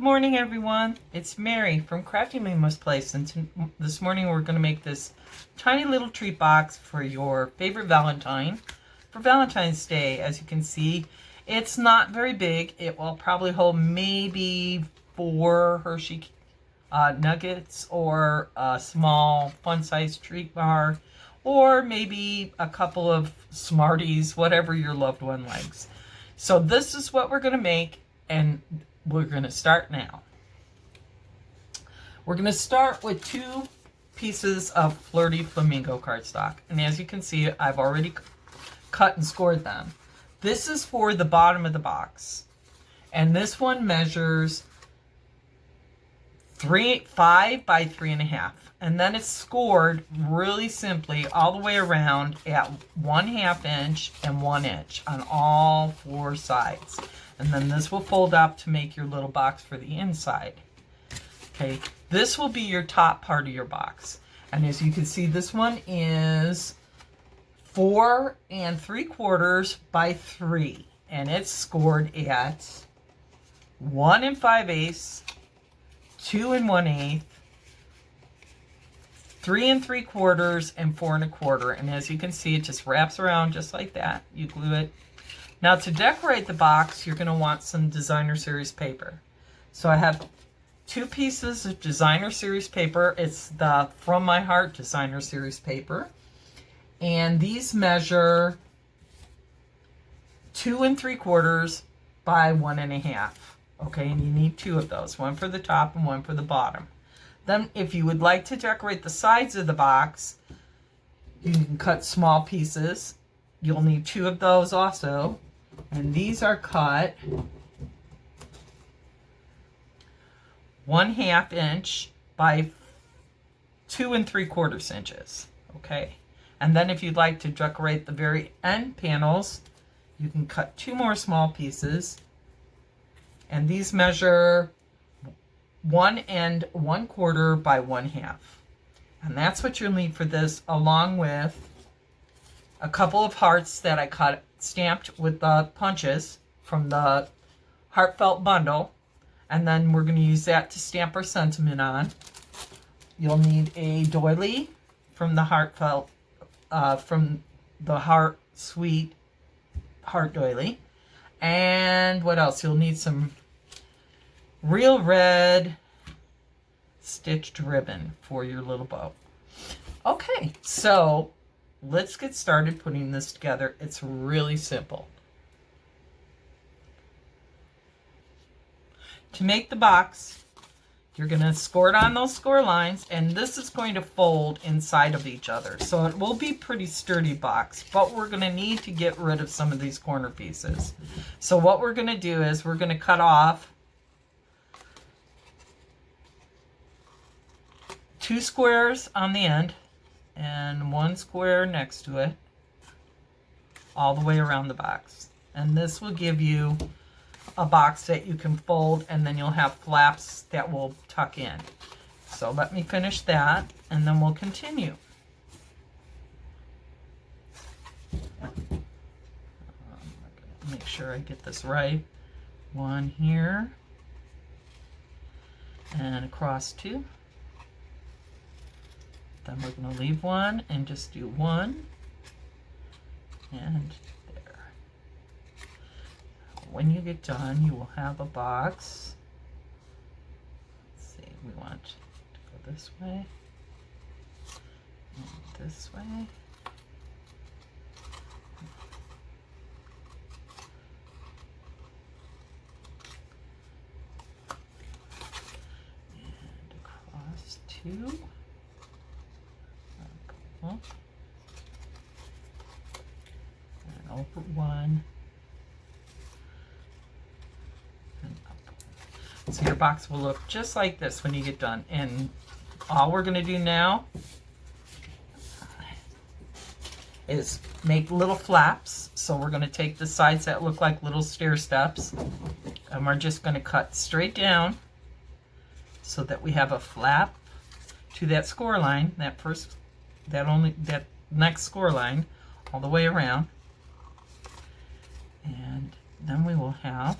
Good morning, everyone. It's Mary from Crafty Mama's Place, and this morning we're going to make this tiny little treat box for your favorite Valentine for Valentine's Day. As you can see, it's not very big. It will probably hold maybe 4 Hershey Nuggets, or a small fun-sized treat bar, or maybe a couple of Smarties, whatever your loved one likes. So this is what we're going to make, and we're going to start now. We're going to start with 2 pieces of Flirty Flamingo cardstock. And as you can see, I've already cut and scored them. This is for the bottom of the box. And this one measures 5 by 3.5. And then it's scored really simply all the way around at 1/2 inch and 1 inch on all 4 sides. And then this will fold up to make your little box for the inside. Okay, this will be your top part of your box. And as you can see, this one is 4 3/4 by 3. And it's scored at 1 5/8, 2 1/8, 3 3/4, and 4 1/4. And as you can see, it just wraps around just like that. You glue it. Now to decorate the box, you're going to want some designer series paper. So I have 2 pieces of designer series paper. It's the From My Heart designer series paper. And these measure 2 3/4 by 1 1/2. Okay, and you need 2 of those, one for the top and one for the bottom. Then if you would like to decorate the sides of the box, you can cut small pieces. You'll need 2 of those also. And these are cut 1/2 inch by 2 3/4 inches. Okay. And then if you'd like to decorate the very end panels, you can cut 2 more small pieces. And these measure 1 1/4 by 1/2. And that's what you'll need for this, along with a couple of hearts that I cut stamped with the punches from the Heartfelt Bundle. And then we're going to use that to stamp our sentiment on. You'll need a doily from the Heartfelt, from the Heart Sweet Heart Doily. And what else? You'll need some real red stitched ribbon for your little bow. Okay, so let's get started putting this together. It's really simple. To make the box, you're going to score it on those score lines, and this is going to fold inside of each other. So it will be a pretty sturdy box, but we're going to need to get rid of some of these corner pieces. So what we're going to do is we're going to cut off 2 squares on the end and 1 square next to it, all the way around the box. And this will give you a box that you can fold, and then you'll have flaps that will tuck in. So let me finish that, and then we'll continue. Make sure I get this right. 1 here, and across 2. Then we're going to leave 1 and just do 1 and there. When you get done, you will have a box. Let's see, we want to go this way and this way. And across 2. And over 1 and up. So your box will look just like this when you get done. And all we're going to do now is make little flaps. So we're going to take the sides that look like little stair steps, and we're just going to cut straight down so that we have a flap to that score line, that next score line, all the way around. And then we will have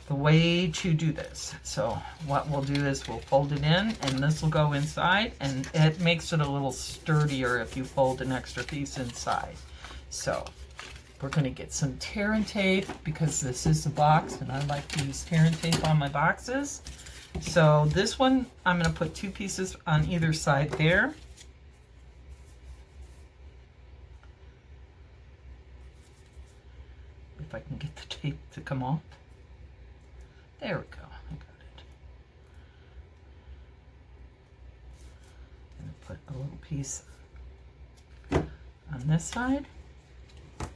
the way to do this. So what we'll do is we'll fold it in, and this will go inside, and it makes it a little sturdier if you fold an extra piece inside. So we're going to get some tear and tape, because this is a box and I like to use tear and tape on my boxes. So this one, I'm going to put 2 pieces on either side there. If I can get the tape to come off. There we go. I got it. I'm going to put a little piece on this side. And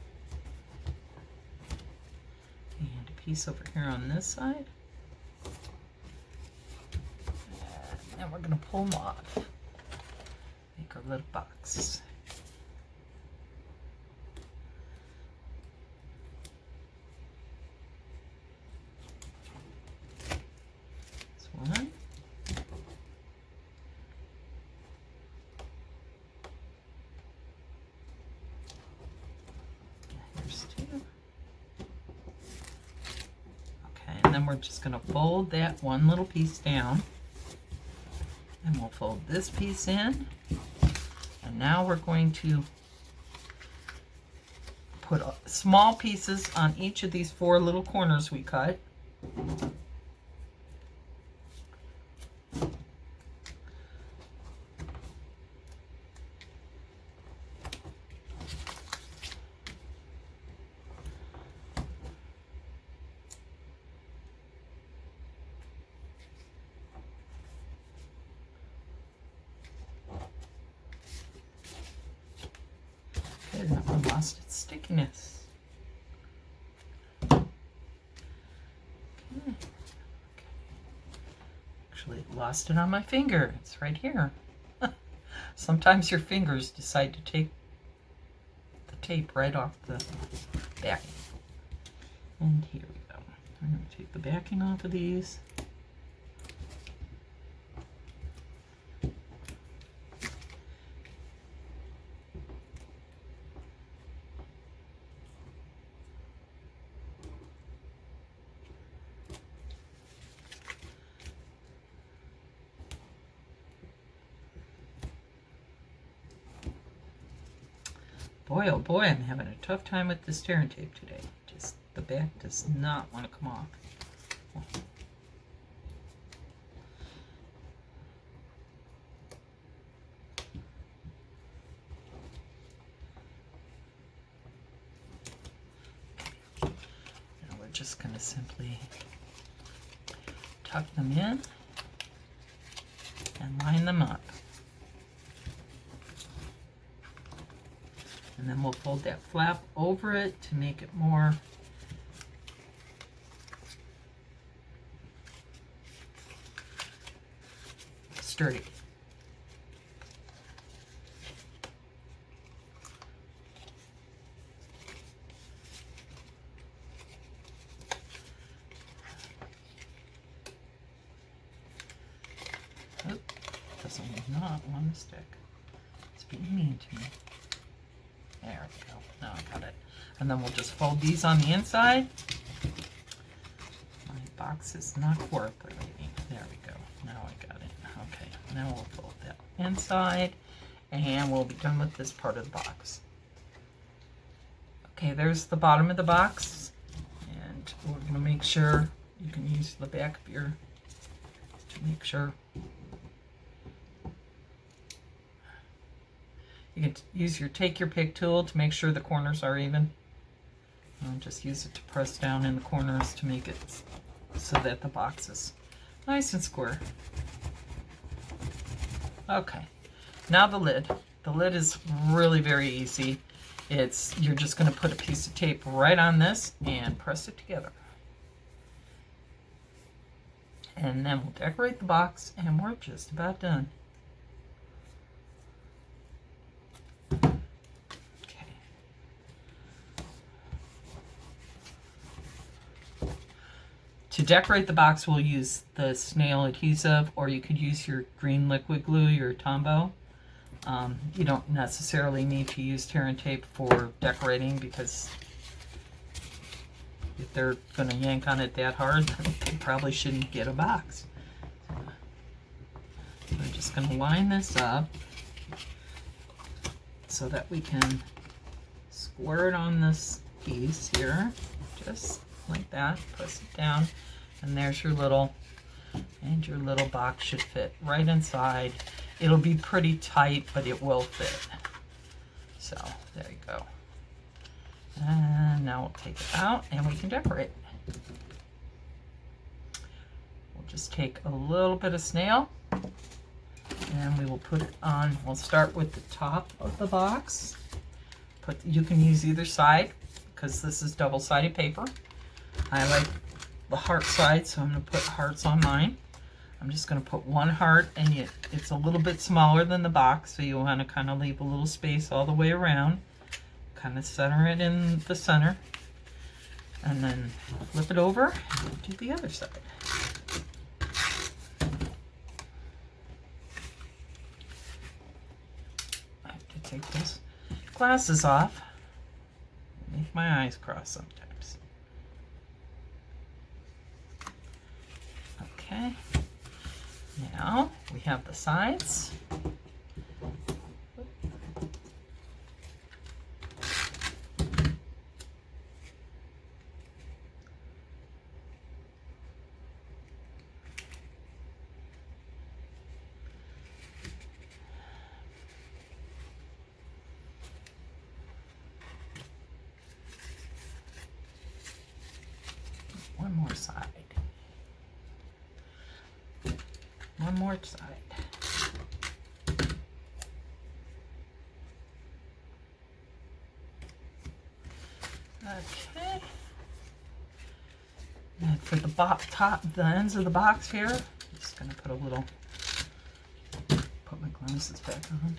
a piece over here on this side. And then we're going to pull them off. Make our little box. One. Here's 2. Okay, and then we're just going to fold that one little piece down. And we'll fold this piece in. And now we're going to put small pieces on each of these 4 little corners we cut. That one lost its stickiness. Okay. Actually, it lost it on my finger. It's right here. Sometimes your fingers decide to take the tape right off the backing. And here we go. I'm going to take the backing off of these. Boy, oh boy, I'm having a tough time with this tear and tape today. Just the back does not want to come off. Now we're just going to simply tuck them in and line them up. And then we'll fold that flap over it to make it more sturdy. Oh, doesn't not want to stick. It's being mean to me. There we go. Now I got it. And then we'll just fold these on the inside. My box is not cooperating. There we go. Now I got it. Okay. Now we'll fold that inside. And we'll be done with this part of the box. Okay, there's the bottom of the box. And we're going to make sure you can use the back of your to make sure. You can use take your pick tool to make sure the corners are even. And just use it to press down in the corners to make it so that the box is nice and square. Okay, now the lid. The lid is really very easy. You're just going to put a piece of tape right on this and press it together. And then we'll decorate the box, and we're just about done. To decorate the box, we'll use the snail adhesive, or you could use your green liquid glue, your Tombow. You don't necessarily need to use tear and tape for decorating, because if they're going to yank on it that hard, then they probably shouldn't get a box. So I'm just going to line this up so that we can square it on this piece here, just like that. Press it down, and there's your little, and your little box should fit right inside. It'll be pretty tight, but it will fit. So there you go. And now we'll take it out and we can decorate. We'll just take a little bit of snail and we will put it on. We'll start with the top of the box. You can use either side because this is double-sided paper. I like the heart side, so I'm going to put hearts on mine. I'm just going to put one heart, and it's a little bit smaller than the box, so you want to kind of leave a little space all the way around. Kind of center it in the center, and then flip it over and do the other side. I have to take those glasses off. Make my eyes cross sometimes. Okay. Now we have the sides. One more side. One more side. Okay. And for the the ends of the box here, I'm just going to put a little, put my glasses back on.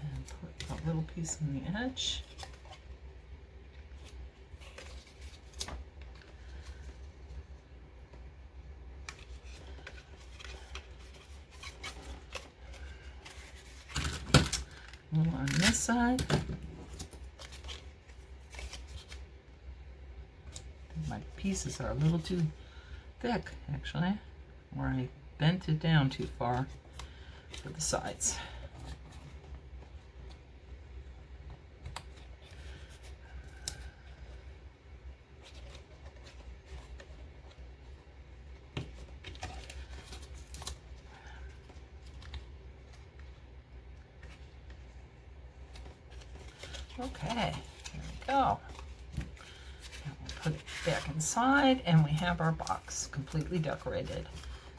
And put a little piece on the edge. On this side. My pieces are a little too thick, actually, or I bent it down too far for the sides. Okay, there we go. And we'll put it back inside, and we have our box completely decorated.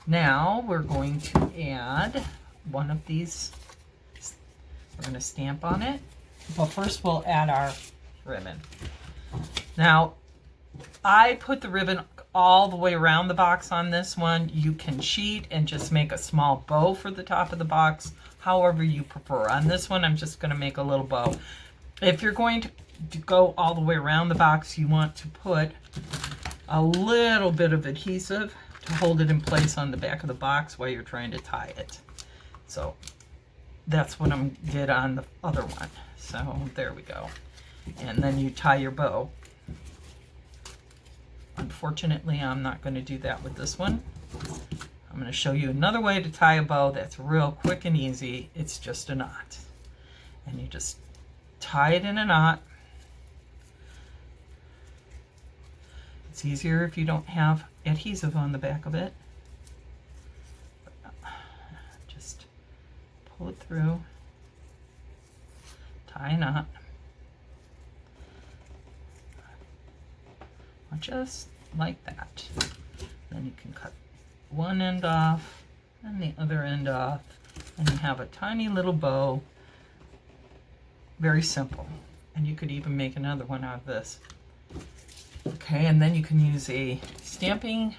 Now we're going to add one of these. We're going to stamp on it. But first we'll add our ribbon. Now, I put the ribbon all the way around the box on this one. You can cheat and just make a small bow for the top of the box, however you prefer. On this one, I'm just going to make a little bow. If you're going to go all the way around the box, you want to put a little bit of adhesive to hold it in place on the back of the box while you're trying to tie it. So that's what I did on the other one. So there we go. And then you tie your bow. Unfortunately, I'm not going to do that with this one. I'm going to show you another way to tie a bow that's real quick and easy. It's just a knot. And you just tie it in a knot. It's easier if you don't have adhesive on the back of it. Just pull it through, tie a knot. Just like that. Then you can cut one end off and the other end off, and you have a tiny little bow. Very simple. And you could even make another one out of this. Okay, and then you can use a stamping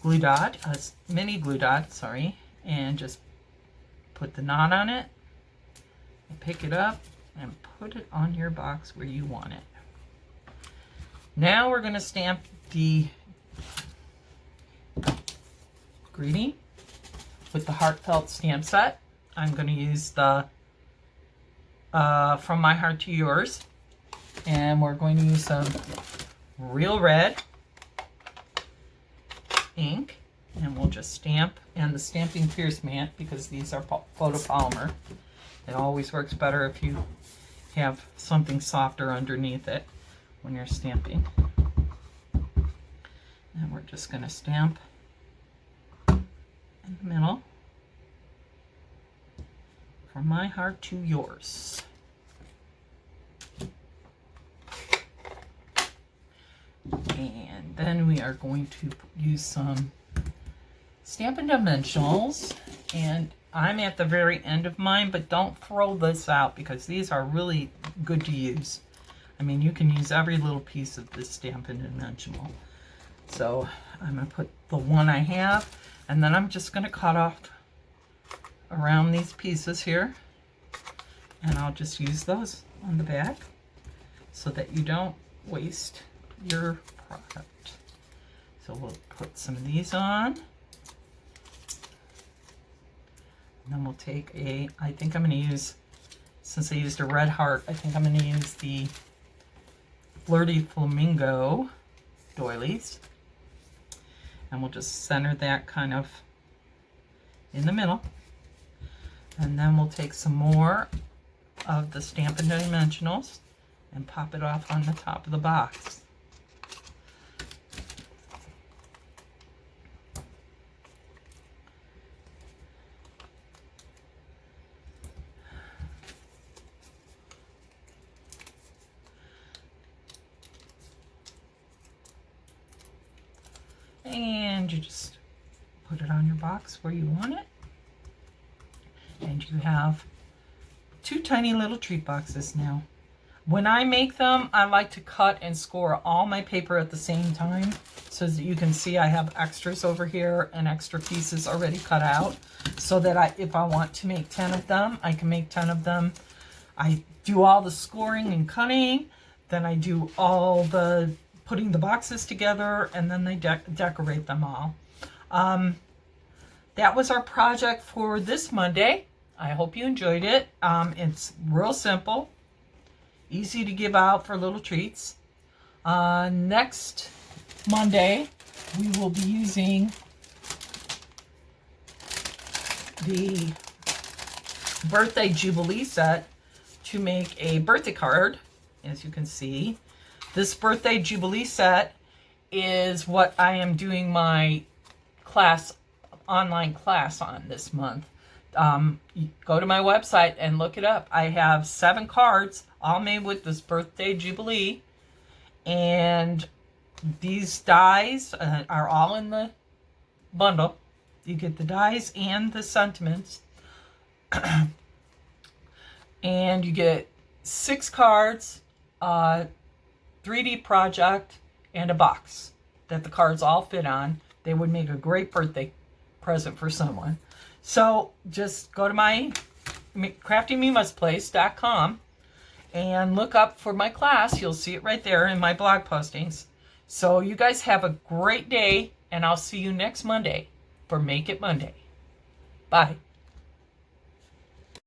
glue dot, a mini glue dot, sorry, and just put the knot on it, and pick it up, and put it on your box where you want it. Now we're going to stamp the greeting with the Heartfelt stamp set. I'm going to use the From My Heart to Yours. And we're going to use some real red ink, and we'll just stamp, and the Stampin Pierce Mat, because these are photopolymer. It always works better if you have something softer underneath it when you're stamping. And we're just going to stamp in the middle. From my heart to yours. And then we are going to use some Stampin Dimensionals, and I'm at the very end of mine, but don't throw this out because these are really good to use. I mean, you can use every little piece of this Stampin Dimensional. So I'm going to put the one I have, and then I'm just going to cut off around these pieces here, and I'll just use those on the back so that you don't waste your product. So we'll put some of these on, and then we'll take I think I'm going to use, since I used a red heart, I think I'm going to use the Flirty Flamingo doilies, and we'll just center that kind of in the middle. And then we'll take some more of the Stampin Dimensionals and pop it off on the top of the box. And you just put it on your box where you want it. And you have two tiny little treat boxes now. When I make them, I like to cut and score all my paper at the same time so that you can see I have extras over here and extra pieces already cut out, so that if I want to make 10 of them, I can make 10 of them. I do all the scoring and cutting, then I do all the putting the boxes together, and then they decorate them all. That was our project for this Monday. I hope you enjoyed it. It's real simple, easy to give out for little treats. Next Monday, we will be using the birthday Jubilee set to make a birthday card, as you can see. This birthday Jubilee set is what I am doing my online class on this month. Go to my website and look it up. I have 7 cards all made with this birthday Jubilee, and these dies are all in the bundle. You get the dies and the sentiments, and you get 6 cards, 3D project, and a box that the cards all fit on. They would make a great birthday present for someone. So just go to my craftingmimasplace.com and look up for my class. You'll see it right there in my blog postings. So you guys have a great day, and I'll see you next Monday for Make It Monday. Bye.